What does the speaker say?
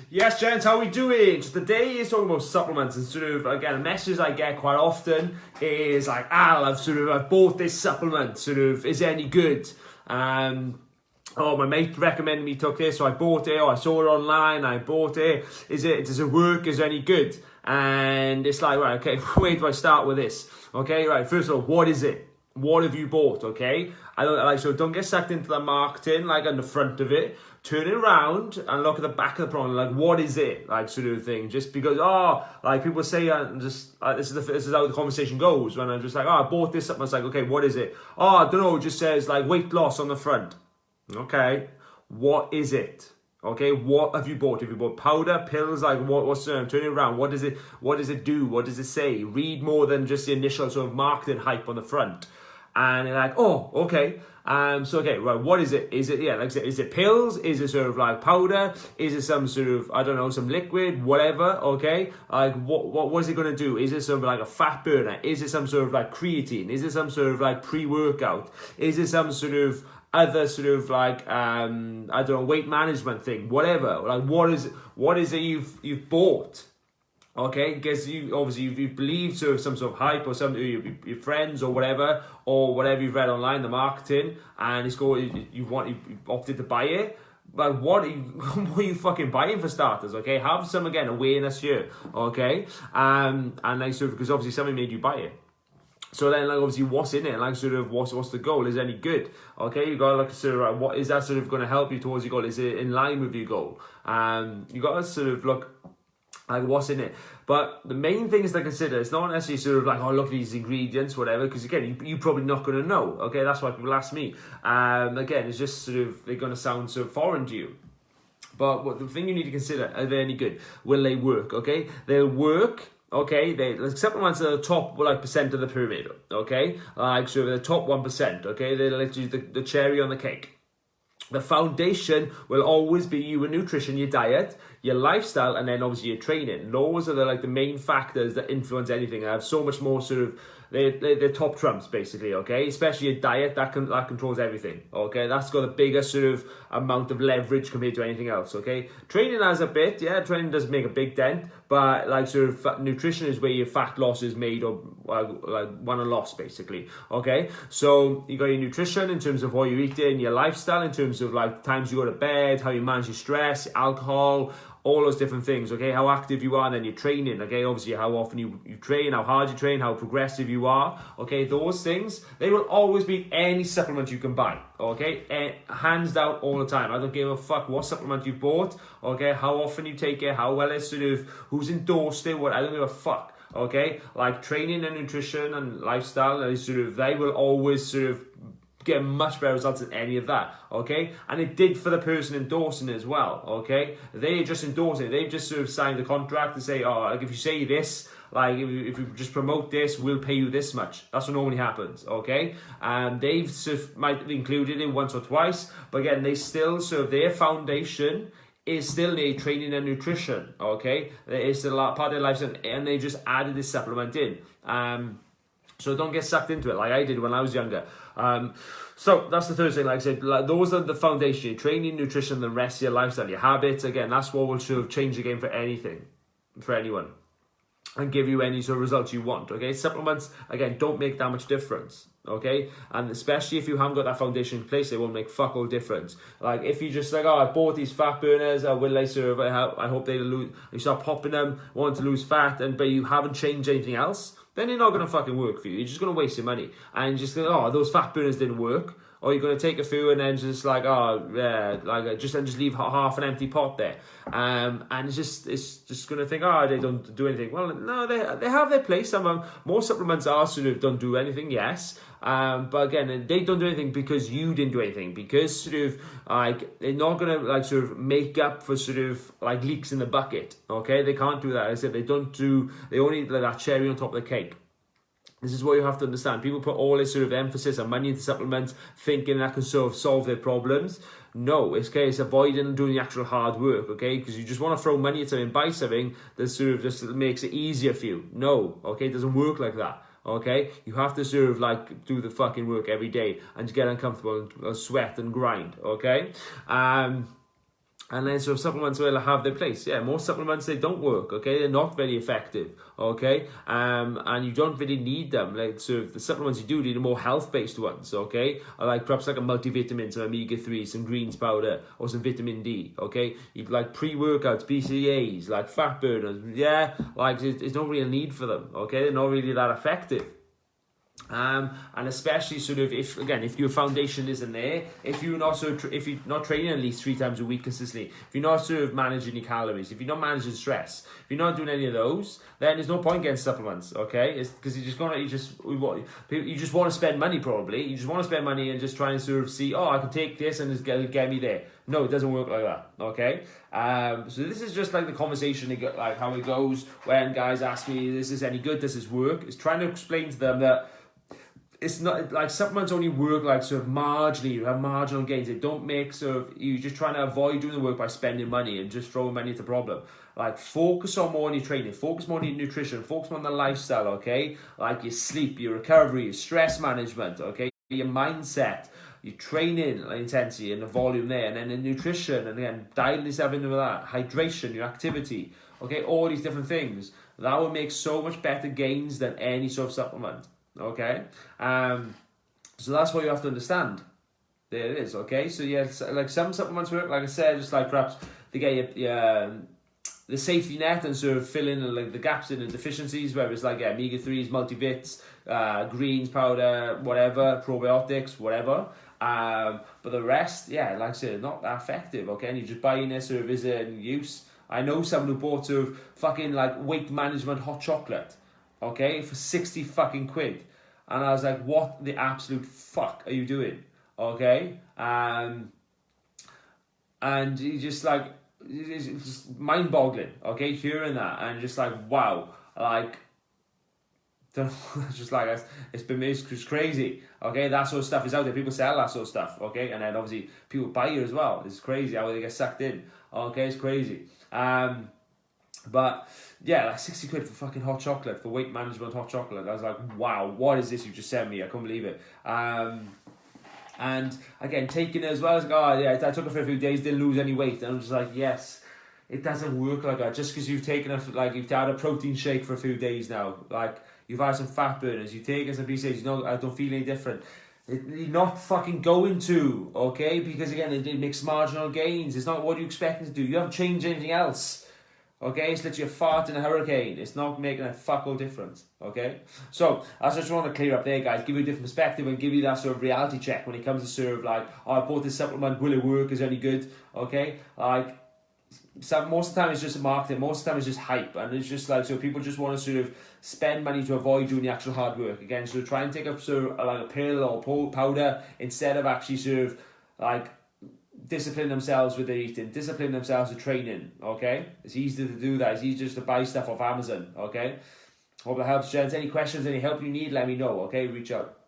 Yes, gents, how we doing? So today is talking about supplements, and sort of, again, a message I get quite often is like, I've bought this supplement, sort of, is it any good? Oh, my mate recommended me took this, so I bought it, or I saw it online, I bought it. Does it work? Is it any good? And it's like, right, okay, where do I start with this? Okay, right, first of all, what is it? What have you bought, okay? Don't get sucked into the marketing, like on the front of it. Turn it around and look at the back of the product, like, what is it? Like, sort of thing. Just because, people say, this is how the conversation goes. When I'm just like, I bought this supplement. It's like, okay, what is it? I don't know, it just says, like, weight loss on the front. Okay, what is it? Okay, what have you bought? Have you bought powder, pills? Like, what's turn it around? What does it do? What does it say? Read more than just the initial sort of marketing hype on the front. And you're like, oh, okay. What is it? Is it, like I said, is it pills? Is it sort of like powder? Is it some sort of, I don't know, some liquid, whatever, okay? Like, what is it going to do? Is it some like a fat burner? Is it some sort of like creatine? Is it some sort of like pre-workout? Is it some sort of other sort of like, weight management thing? Whatever. Like, what is it you've bought? Okay, because you believe sort of some sort of hype or some your friends or whatever you've read online, the marketing, and you opted to buy it. But what are you fucking buying for starters? Okay, have some again awareness here. Okay, and like sort of because obviously somebody made you buy it. So then, like, obviously, what's in it? Like, sort of, what's the goal? Is it any good? Okay, you got to look sort of, what is that sort of going to help you towards your goal? Is it in line with your goal? You got to sort of look like what's in it. But the main things to consider, it's not necessarily sort of like, look at these ingredients, whatever, because again, you're probably not going to know. Okay, that's why people ask me. Again, it's just sort of, they're going to sound sort of foreign to you. But the thing you need to consider, are they any good? Will they work? Okay, they'll work. Okay, supplements are the top percent of the pyramid. Okay, like so the top 1%. Okay, they're literally the cherry on the cake. The foundation will always be your nutrition, your diet, your lifestyle, and then obviously your training. Those are the main factors that influence anything. I have so much more sort of they're top trumps basically. Okay, especially your diet that controls everything. Okay, that's got the biggest sort of amount of leverage compared to anything else. Okay, training has a bit. Yeah, training does make a big dent, but like sort of nutrition is where your fat loss is made or like won or lost basically. Okay, so you got your nutrition in terms of what you're eating, your lifestyle in terms of like times you go to bed, how you manage your stress, alcohol, all those different things. Okay, how active you are, and then your training. Okay, obviously how often you train, how hard you train, how progressive you are. Okay, those things, they will always be any supplement you can buy. Okay, and hands down all the time. I don't give a fuck what supplement you bought. Okay, how often you take it, how well it's sort of, who's endorsed it, what, I don't give a fuck. Okay, like training and nutrition and lifestyle, and sort of, they will always sort of get much better results than any of that. Okay, and it did for the person endorsing it as well. Okay, they just endorse it. They've just sort of signed the contract to say, like if you say this, like if you just promote this, we'll pay you this much. That's what normally happens. Okay, and they've sort of might have included it once or twice, but again, they still sort of, their foundation is still their training and nutrition. Okay, it's still part of their lifestyle, and they just added this supplement in. So don't get sucked into it like I did when I was younger. So that's the third thing. Like I said, those are the foundation: your training, nutrition, the rest of your lifestyle, your habits. Again, that's what will sort of change the game for anything, for anyone, and give you any sort of results you want. Okay, supplements again don't make that much difference. Okay, and especially if you haven't got that foundation in place, they won't make fuck all difference. Like if you just like, I bought these fat burners, will they serve? I hope they lose. You start popping them, want to lose fat, but you haven't changed anything else, then they're not going to fucking work for you. You're just going to waste your money. And just go, those fat burners didn't work. Or you're going to take a few and then just like, just leave half an empty pot there. And it's just going to think, they don't do anything. Well, no, they have their place. More supplements are sort of don't do anything, yes. But again, they don't do anything because you didn't do anything. Because sort of like, they're not going to like sort of make up for sort of like leaks in the bucket. Okay, they can't do that. I said they only like that cherry on top of the cake. This is what you have to understand. People put all this sort of emphasis and money into supplements, thinking that can sort of solve their problems. No, it's avoiding doing the actual hard work, okay? Because you just want to throw money at something, buy something that sort of just makes it easier for you. No, okay? It doesn't work like that, okay? You have to sort of like do the fucking work every day and get uncomfortable and sweat and grind, okay? And then sort of supplements will have their place. Yeah, most supplements, they don't work, okay? They're not very effective, okay? And you don't really need them. Like, so the supplements you do need are more health-based ones, okay? Or like perhaps like a multivitamin, some omega-3, some greens powder, or some vitamin D, okay? You'd like pre-workouts, BCAAs, like fat burners, yeah? Like, there's no real need for them, okay? They're not really that effective. And especially sort of if your foundation isn't there, if you're not training at least 3 times a week consistently, if you're not sort of managing your calories, if you're not managing stress, if you're not doing any of those, then there's no point getting supplements, okay? It's because you just want to spend money probably. You just want to spend money and just try and sort of see, I can take this and it's get me there. No, it doesn't work like that, okay? So this is just like the conversation, like how it goes when guys ask me, is this any good, does this work? It's trying to explain to them that it's not like supplements only work like sort of marginally. You have marginal gains. They don't make sort of, you're just trying to avoid doing the work by spending money and just throwing money at the problem. Like focus on more on your training, focus more on your nutrition, focus more on the lifestyle, okay? Like your sleep, your recovery, your stress management, okay? Your mindset, your training intensity and the volume there, and then the nutrition, and then dialing yourself into that, hydration, your activity, okay? All these different things. That will make so much better gains than any sort of supplement. Okay, so that's what you have to understand. There it is. Okay, so yeah, like some supplements work, like I said, just like perhaps they get the safety net and sort of fill in like the gaps in the deficiencies, where it's like omega-3s, multivits, greens powder, whatever, probiotics, whatever. But the rest, like I said, not that effective. Okay, and you just buy in this sort of is in use. I know someone who bought sort of fucking like weight management hot chocolate, okay, for 60 fucking quid. And I was like, what the absolute fuck are you doing? Okay? And you just like, it's just mind-boggling, okay, hearing that. And just like, wow, like, just like, it's just crazy, okay? That sort of stuff is out there. People sell that sort of stuff, okay? And then obviously people buy it as well. It's crazy how they get sucked in, okay? It's crazy. But yeah, like 60 quid for fucking hot chocolate, for weight management hot chocolate. I was like, wow, what is this you just sent me? I couldn't believe it. And again, taking it as well, I took it for a few days, didn't lose any weight. And I'm just like, yes, it doesn't work like that. Just because you've taken you've had a protein shake for a few days now, like you've had some fat burners, you've taken some BCAAs, I don't feel any different. You're not fucking going to, okay? Because again, it makes marginal gains. It's not what you expect to do. You haven't changed anything else. Okay, it's literally a fart in a hurricane. It's not making a fuck all difference. Okay, so I just want to clear up there, guys. Give you a different perspective and give you that sort of reality check when it comes to sort of like, I bought this supplement. Will it work? Is it any good? Okay, like most of the time it's just marketing. Most of the time it's just hype, and it's just like so people just want to sort of spend money to avoid doing the actual hard work. Again, so try and take up sort of like a pill or powder instead of actually sort of like discipline themselves with their eating, discipline themselves with training, okay? It's easy to do that. It's easy just to buy stuff off Amazon, okay? Hope that helps, gents. Any questions, any help you need, let me know, okay? Reach out.